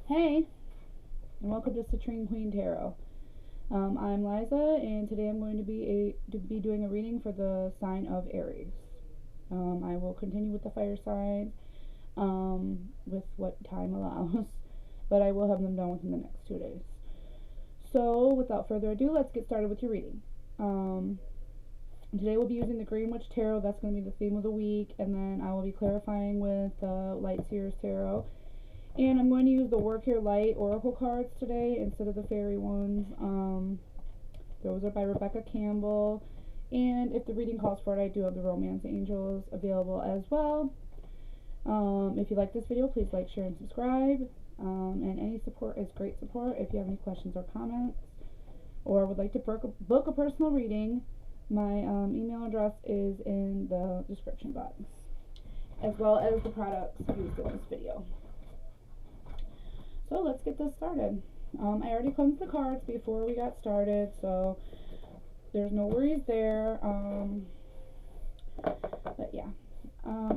Hey, and welcome to Citrine Queen Tarot. I'm Liza, and today I'm going to be doing a reading for the sign of Aries. I will continue with the fire signs with what time allows, but I will have them done within the next 2 days. So, without further ado, let's get started with your reading. Today we'll be using the Green Witch Tarot. That's going to be the theme of the week, and then I will be clarifying with the Light Seers Tarot. And I'm going to use the Work Your Light Oracle cards today instead of the fairy ones. Those are by Rebecca Campbell. And if the reading calls for it, I do have the Romance Angels available as well. If you like this video, please like, share, and subscribe. And any support is great support. If you have any questions or comments or would like to book a personal reading, my email address is in the description box, as well as the products used in this video. So let's get this started. I already cleansed the cards before we got started, so there's no worries there. But yeah.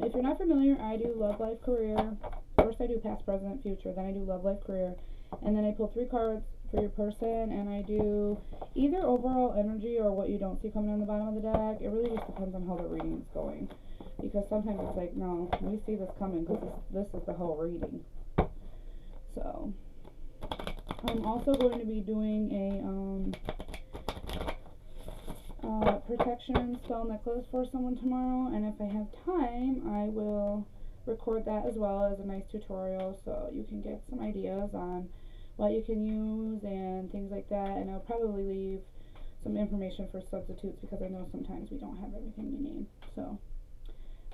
If you're not familiar, I do love, life, career. First I do past, present, future, then I do love, life, career, and then I pull 3 cards for your person, and I do either overall energy or what you don't see coming on the bottom of the deck. It really just depends on how the reading is going, because sometimes it's like, no, we see this coming because this is the whole reading. So, I'm also going to be doing a protection spell necklace for someone tomorrow, and if I have time, I will record that as well as a nice tutorial so you can get some ideas on what you can use and things like that. And I'll probably leave some information for substitutes because I know sometimes we don't have everything we need. So,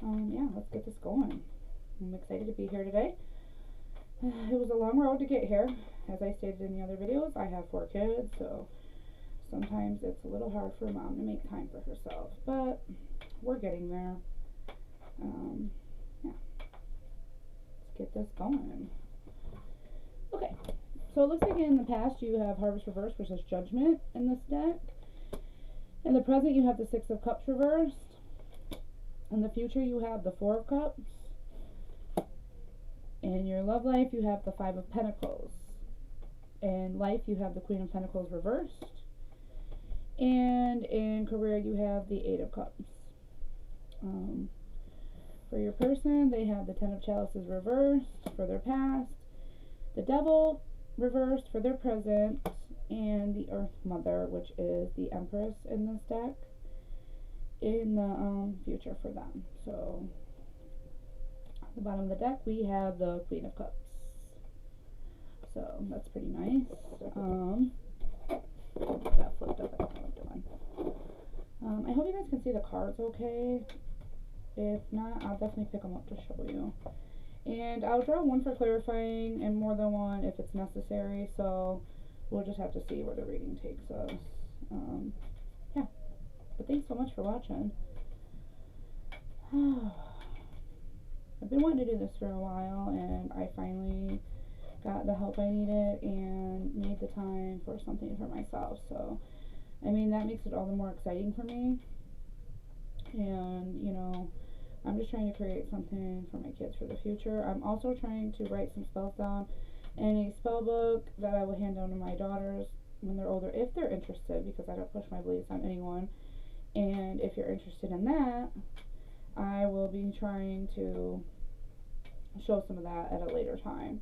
yeah, let's get this going. I'm excited to be here today. It was a long road to get here. As I stated in the other videos, I have 4 kids, so sometimes it's a little hard for a mom to make time for herself, but we're getting there. Yeah, let's get this going. Okay, so it looks like in the past you have Harvest reversed, which is Judgment in this deck. In the present you have the 6 of Cups reversed. In the future you have the 4 of Cups. In your love life, you have the 5 of Pentacles. In life, you have the Queen of Pentacles reversed. And in career, you have the 8 of Cups. For your person, they have the 10 of Chalices reversed for their past, the Devil reversed for their present, and the Earth Mother, which is the Empress in this deck, in the future for them. So, at the bottom of the deck, we have the Queen of Cups. So, that's pretty nice. That flipped up, I don't know what I'm doing. I hope you guys can see the cards okay. If not, I'll definitely pick them up to show you. And I'll draw one for clarifying and more than one if it's necessary. So, we'll just have to see where the reading takes us. Yeah. But thanks so much for watching. I've been wanting to do this for a while, and I finally got the help I needed and made the time for something for myself. So, I mean, that makes it all the more exciting for me. And, you know, I'm just trying to create something for my kids for the future. I'm also trying to write some spells down in a spell book that I will hand down to my daughters when they're older, if they're interested, because I don't push my beliefs on anyone. And if you're interested in that, I will be trying to show some of that at a later time.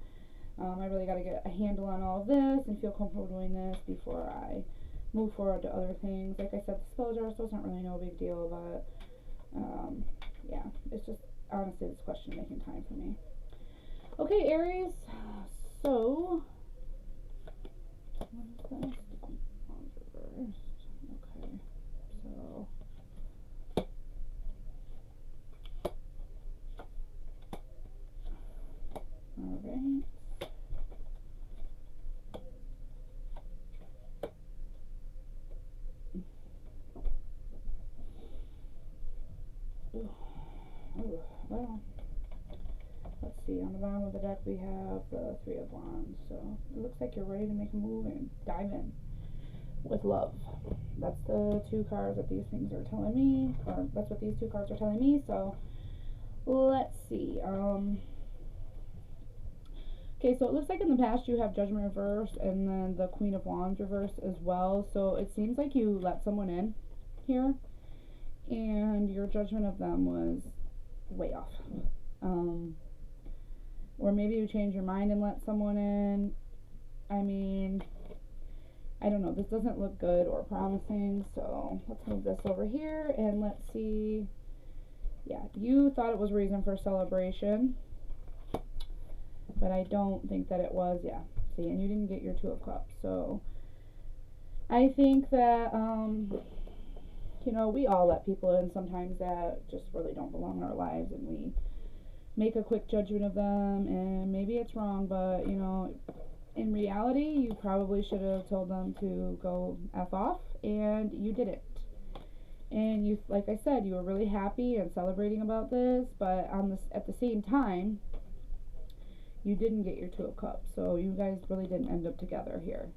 I really got to get a handle on all of this and feel comfortable doing this before I move forward to other things. Like I said, the spell jar still isn't really no big deal, but yeah, it's just honestly this question making time for me. Okay, Aries. So what is this? Okay, so alright. Well, let's see, on the bottom of the deck we have the 3 of Wands, so it looks like you're ready to make a move and dive in with love. That's the 2 cards that these things are telling me, or that's what these 2 cards are telling me. So let's see. Okay, so it looks like in the past you have Judgment reversed and then the Queen of Wands reversed as well. So it seems like you let someone in here and your judgment of them was way off. Or maybe you changed your mind and let someone in. I mean, I don't know. This doesn't look good or promising. So let's move this over here and let's see. Yeah, you thought it was reason for celebration, but I don't think that it was. Yeah, see, and you didn't get your Two of Cups. So I think that, you know, we all let people in sometimes that just really don't belong in our lives, and we make a quick judgment of them, and maybe it's wrong, but, you know, in reality, you probably should have told them to go F off, and you didn't. And you, like I said, you were really happy and celebrating about this, but at the same time, you didn't get your Two of Cups, so you guys really didn't end up together here.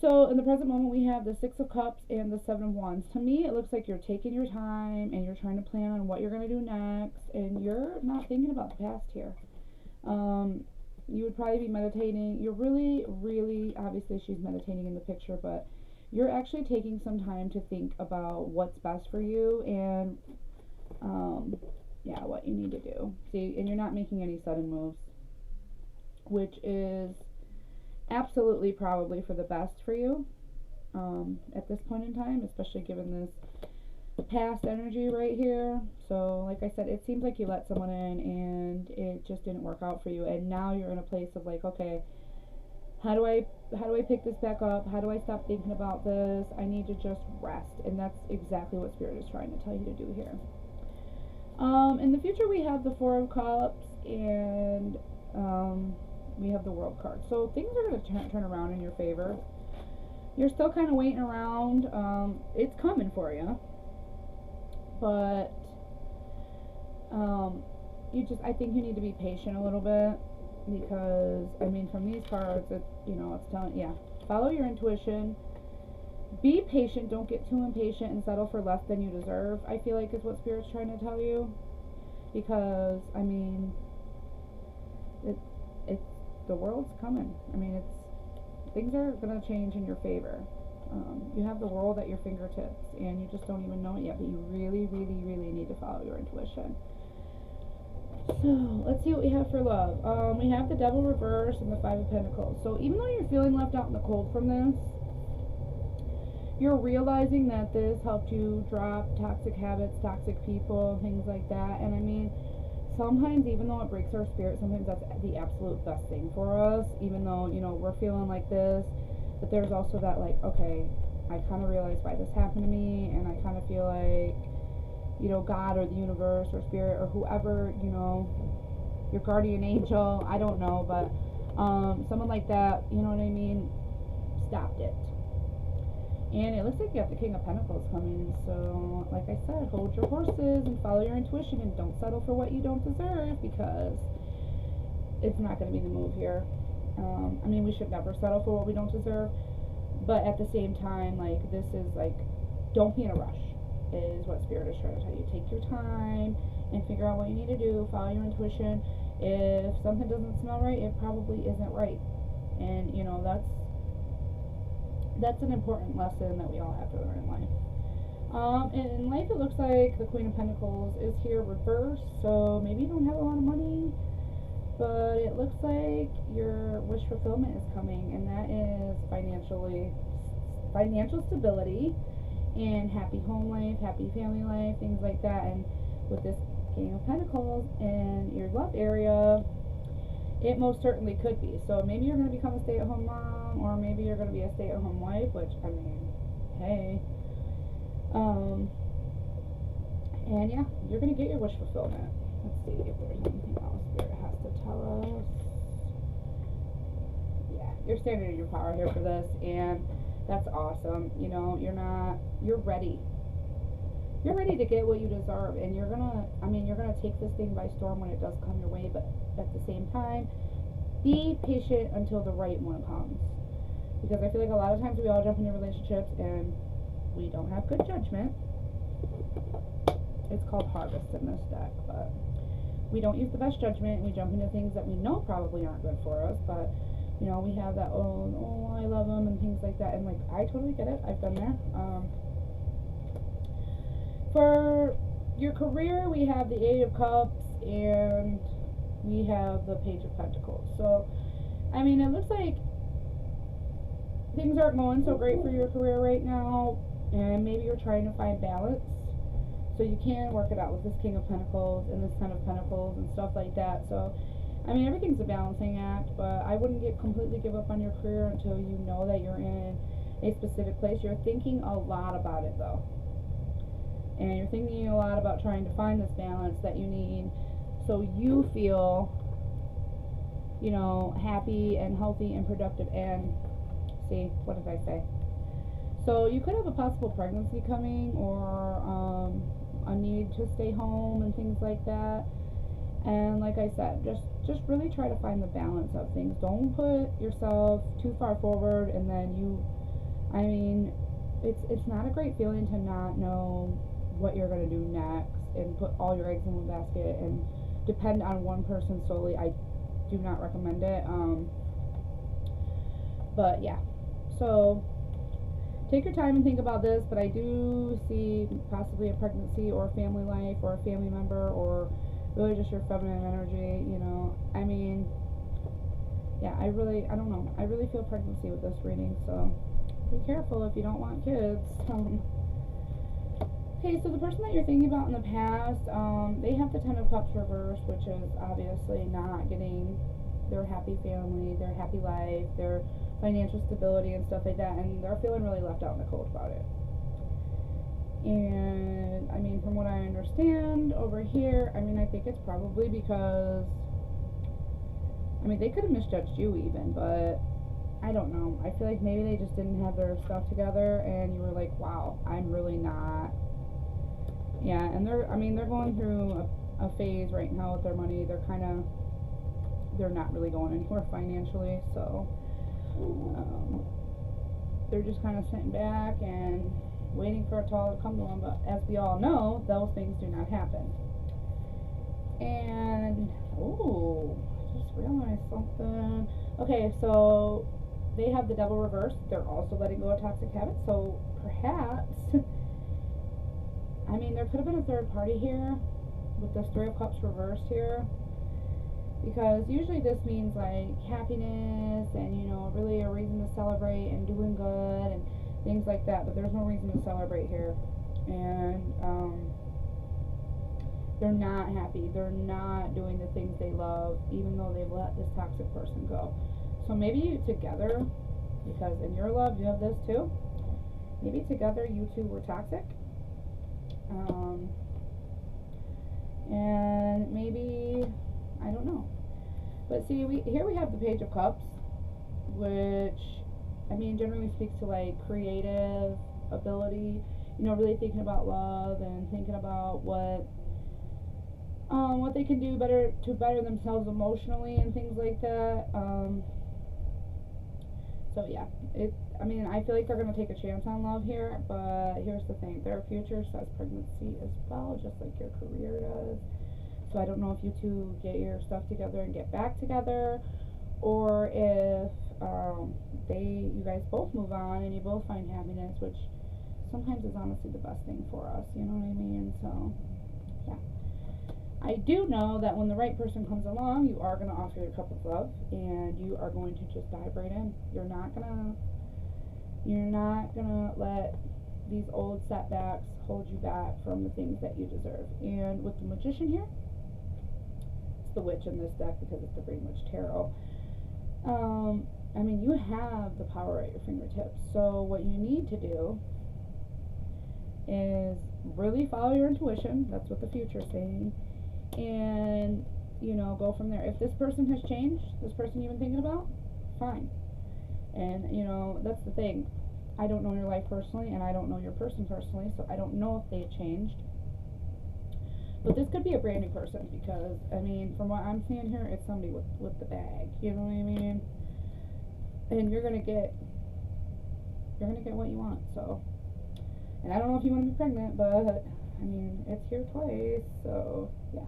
So in the present moment, we have the Six of Cups and the Seven of Wands. To me, it looks like you're taking your time and you're trying to plan on what you're going to do next, and you're not thinking about the past here. You would probably be meditating. You're really, really, obviously she's meditating in the picture, but you're actually taking some time to think about what's best for you and, yeah, what you need to do. See, and you're not making any sudden moves, which is absolutely probably for the best for you at this point in time, especially given this past energy right here. So like I said, it seems like you let someone in and it just didn't work out for you, and now you're in a place of like, okay, how do I pick this back up? How do I stop thinking about this? I need to just rest, and that's exactly what Spirit is trying to tell you to do here. In the future, we have the Four of Cups and we have the World card. So things are going to turn around in your favor. You're still kind of waiting around. It's coming for you, but I think you need to be patient a little bit, because I mean, from these cards, it's telling, yeah, follow your intuition. Be patient. Don't get too impatient and settle for less than you deserve, I feel like is what Spirit's trying to tell you. Because, I mean, it's the world's coming. I mean, things are going to change in your favor. You have the world at your fingertips, and you just don't even know it yet, but you really, really, really need to follow your intuition. So, let's see what we have for love. We have the Devil reverse and the Five of Pentacles. So, even though you're feeling left out in the cold from this, you're realizing that this helped you drop toxic habits, toxic people, things like that. And I mean, sometimes, even though it breaks our spirit, sometimes that's the absolute best thing for us, even though, you know, we're feeling like this. But there's also that, like, okay, I kind of realize why this happened to me, and I kind of feel like, you know, God or the universe or Spirit or whoever, you know, your guardian angel, I don't know, but someone like that, you know what I mean, stopped it. And it looks like you have the King of Pentacles coming. So, like I said, hold your horses and follow your intuition, and don't settle for what you don't deserve, because it's not going to be the move here. I mean, we should never settle for what we don't deserve. But at the same time, like, this is like, don't be in a rush, is what Spirit is trying to tell you. Take your time and figure out what you need to do. Follow your intuition. If something doesn't smell right, it probably isn't right. And, you know, that's an important lesson that we all have to learn in life. And in life, it looks like the Queen of Pentacles is here reversed, so maybe you don't have a lot of money, but it looks like your wish fulfillment is coming, and that is financial stability and happy home life, happy family life, things like that. And with this King of Pentacles in your love area, it most certainly could be. So maybe you're going to become a stay-at-home mom, or maybe you're going to be a stay-at-home wife, which, I mean, hey. And yeah, you're going to get your wish fulfillment. Let's see if there's anything else Spirit has to tell us. Yeah, you're standing in your power here for this, and that's awesome. You know, you're ready. You're ready to get what you deserve, and you're gonna take this thing by storm when it does come your way, but at the same time, be patient until the right one comes. Because I feel like a lot of times we all jump into relationships and we don't have good judgment. It's called Harvest in this deck, but we don't use the best judgment, and we jump into things that we know probably aren't good for us, but you know, we have that, oh, I love them and things like that, and like, I totally get it. I've been there. For your career, we have the Eight of Cups and we have the Page of Pentacles. So, I mean, it looks like things aren't going so great for your career right now, and maybe you're trying to find balance. So you can work it out with this King of Pentacles and this Ten of Pentacles and stuff like that. So, I mean, everything's a balancing act, but I wouldn't completely give up on your career until you know that you're in a specific place. You're thinking a lot about it, though. And you're thinking a lot about trying to find this balance that you need so you feel, you know, happy and healthy and productive. And, see, what did I say? So you could have a possible pregnancy coming, or a need to stay home and things like that. And like I said, just really try to find the balance of things. Don't put yourself too far forward, and then I mean, it's not a great feeling to not know what you're going to do next and put all your eggs in one basket and depend on one person solely. I do not recommend it. But yeah, so take your time and think about this, but I do see possibly a pregnancy or a family life or a family member, or really just your feminine energy, you know. I mean, yeah, I don't know. I really feel pregnancy with this reading, so be careful if you don't want kids. Okay, so the person that you're thinking about in the past, they have the Ten of Cups reversed, which is obviously not getting their happy family, their happy life, their financial stability and stuff like that, and they're feeling really left out in the cold about it. And I mean, from what I understand over here, I mean, I think it's probably because, I mean, they could have misjudged you even, but I don't know. I feel like maybe they just didn't have their stuff together, and you were like, wow, I'm really not. Yeah, and they're going through a phase right now with their money. They're not really going anywhere financially, so they're just kind of sitting back and waiting for it to all come to them. But as we all know, those things do not happen. And I just realized something. Okay, so they have the Devil reversed. They're also letting go of toxic habits. So perhaps, I mean, there could have been a third party here with this Three of Cups reversed here. Because usually this means like happiness and, you know, really a reason to celebrate and doing good and things like that. But there's no reason to celebrate here. And they're not happy. They're not doing the things they love, even though they've let this toxic person go. So maybe you together, because in your love you have this too, maybe together you two were toxic. And maybe, I don't know. But see, here we have the Page of Cups, which, I mean, generally speaks to like creative ability, you know, really thinking about love and thinking about what they can do to better themselves emotionally and things like that. So yeah, I mean, I feel like they're going to take a chance on love here, but here's the thing. Their future says pregnancy as well, just like your career does. So I don't know if you two get your stuff together and get back together, or if you guys both move on and you both find happiness, which sometimes is honestly the best thing for us, you know what I mean? So, yeah. I do know that when the right person comes along, you are going to offer your cup of love, and you are going to just dive right in. You're not gonna let these old setbacks hold you back from the things that you deserve. And with the Magician here, it's the Witch in this deck because it's the Green Witch Tarot. I mean, you have the power at your fingertips. So what you need to do is really follow your intuition. That's what the future is saying. And, you know, go from there. If this person has changed, this person you've been thinking about, fine. And, you know, that's the thing. I don't know your life personally, and I don't know your person personally, so I don't know if they've changed. But this could be a brand new person, because, I mean, from what I'm seeing here, it's somebody with the bag. You know what I mean? And you're gonna get what you want. So, and I don't know if you want to be pregnant, but I mean, it's here twice. So yeah.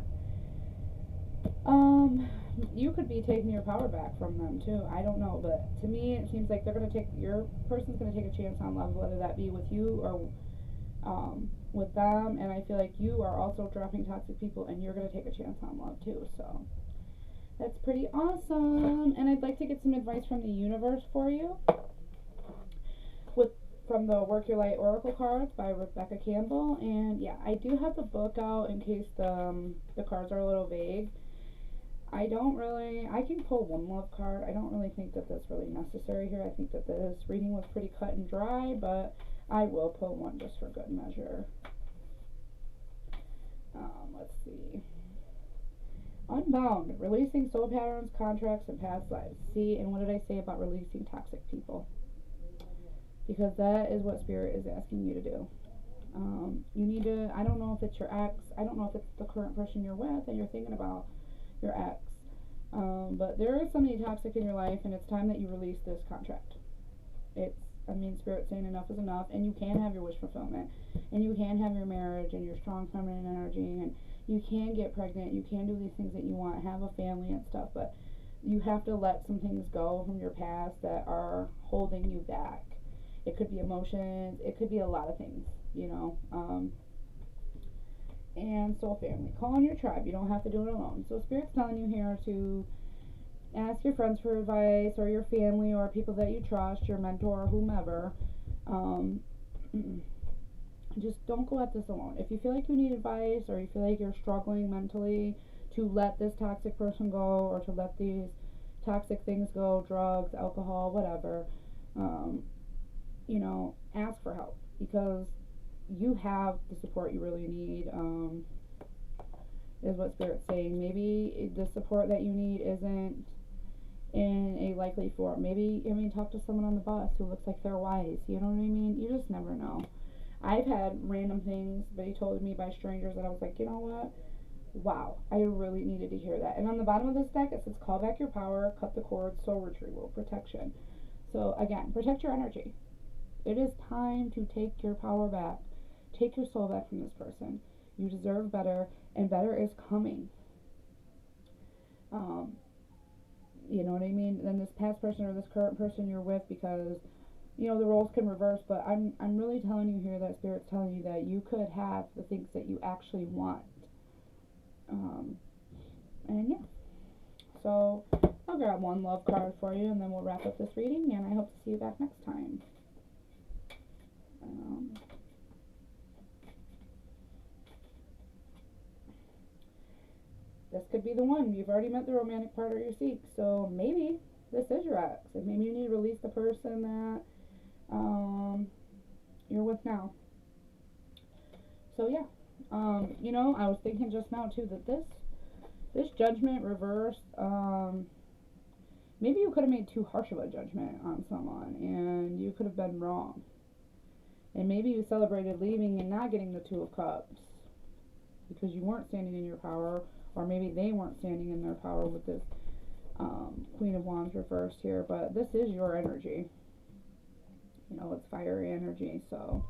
You could be taking your power back from them too. I don't know, but to me it seems like they're gonna take your person's gonna take a chance on love, whether that be with you or with them. And I feel like you are also dropping toxic people, and you're gonna take a chance on love too. So that's pretty awesome. And I'd like to get some advice from the universe for you with from the Work Your Light Oracle cards by Rebecca Campbell. And yeah, I do have the book out in case the cards are a little vague. I can pull one love card. I don't really think that that's really necessary here. I think that this reading was pretty cut and dry, but I will pull one just for good measure. Let's see. Unbound, releasing soul patterns, contracts, and past lives. See, and what did I say about releasing toxic people? Because that is what Spirit is asking you to do. You need to, I don't know if it's your ex, I don't know if it's the current person you're with and you're thinking about your ex. But there is somebody toxic in your life, and it's time that you release this contract. Spirit's saying enough is enough, and you can have your wish fulfillment, and you can have your marriage and your strong feminine energy, and you can get pregnant, you can do these things that you want, have a family and stuff, but you have to let some things go from your past that are holding you back. It could be emotions, it could be a lot of things, you know. And soul family. Call on your tribe. You don't have to do it alone. So Spirit's telling you here to ask your friends for advice, or your family, or people that you trust, your mentor, or whomever. Just don't go at this alone. If you feel like you need advice, or you feel like you're struggling mentally to let this toxic person go, or to let these toxic things go, drugs, alcohol, whatever, ask for help, because you have the support you really need, is what Spirit's saying. Maybe the support that you need isn't in a likely form. Maybe, talk to someone on the bus who looks like they're wise. You know what I mean? You just never know. I've had random things be told me by strangers that I was like, you know what? Wow, I really needed to hear that. And on the bottom of this deck, it says, call back your power, cut the cord, soul retrieval, protection. So again, protect your energy. It is time to take your power back. Take your soul back from this person. You deserve better, and better is coming. You know what I mean? Than this past person or this current person you're with, because the roles can reverse. But I'm really telling you here that Spirit's telling you that you could have the things that you actually want. And yeah. So I'll grab one love card for you, and then we'll wrap up this reading. And I hope to see you back next time. This could be the one. You've already met the romantic partner you seek, so maybe this is your ex, and maybe you need to release the person that you're with now. So yeah, I was thinking just now too that this judgment reversed. Maybe you could have made too harsh of a judgment on someone, and you could have been wrong. And maybe you celebrated leaving and not getting the Two of Cups because you weren't standing in your power, or maybe they weren't standing in their power with this Queen of Wands reversed here. But this is your energy. It's fiery energy. So,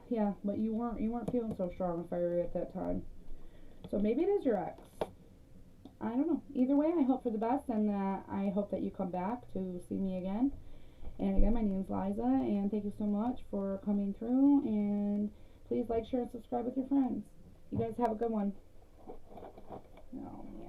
yeah, but you weren't feeling so strong and fiery at that time. So maybe it is your ex. I don't know. Either way, I hope for the best, and I hope that you come back to see me again. And again, my name is Liza, and thank you so much for coming through, and please like, share, and subscribe with your friends. You guys have a good one. Oh, man.